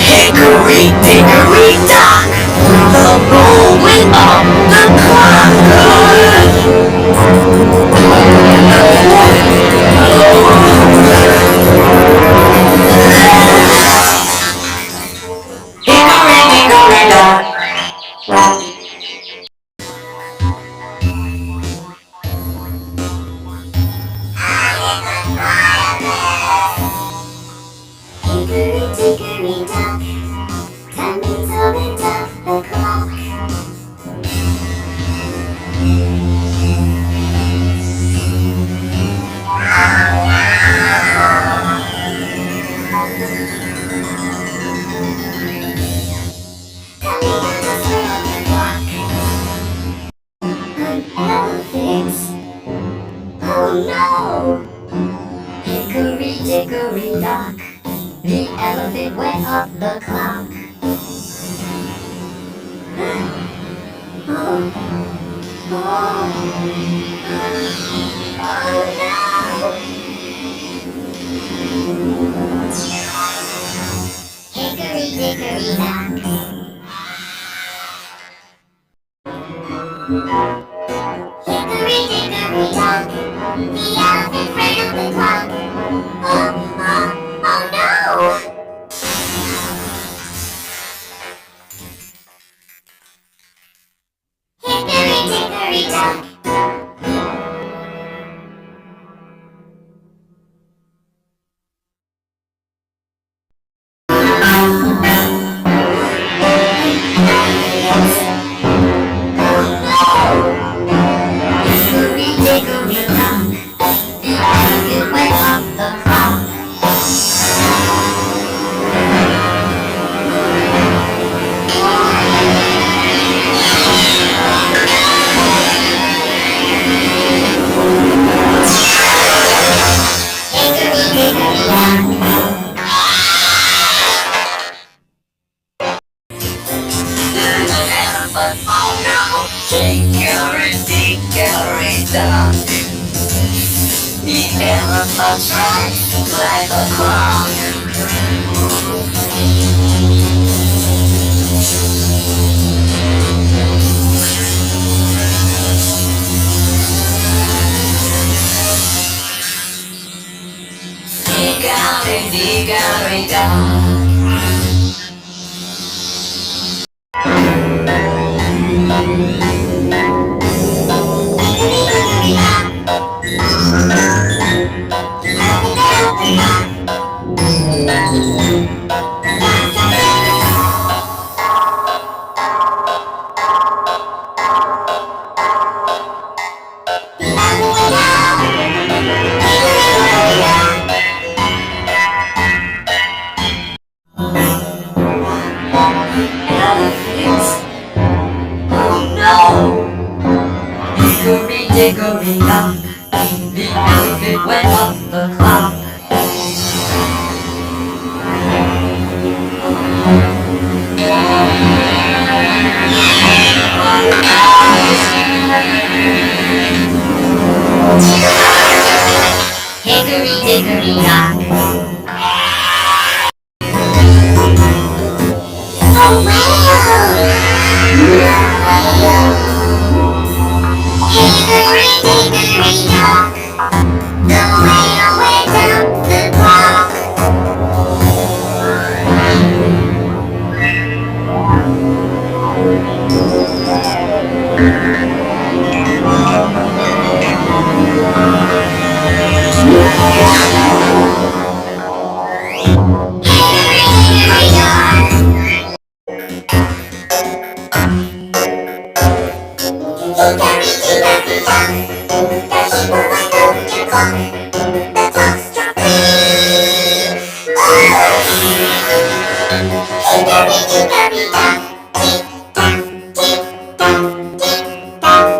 Hickory, dickory, dock, the rolling up the clock. Hickory, dickory, dock. Hickory dickory dock, time to wind up the clock. Coming on the swing of the clock. An elephant. Oh no! Hickory dickory dock, the elephant went up the clock. Hickory dickory dock. Hickory dickory dock, the elephant ran up the clock. Oh no! Hickory dickory dock. Hickory dickory dock, the elephant went up the clock. Hickory dickory dock. Oh no! Hickory, dickory, dock. The elephant tried to play the clock. Hickory, dickory, dock. Hickory dickory Elephants. Oh no! Hickory dickory dock, the elephant went up the clock. Hickory dickory dock. Oh well. Hickory dickory dock, the whale went down the clock. Hickory dickory dock. Hickory dickory dock, the hippo went over the clock. The clock struck 3. Hickory dickory dock, tick tock, tick tock, tick tock, tick tock.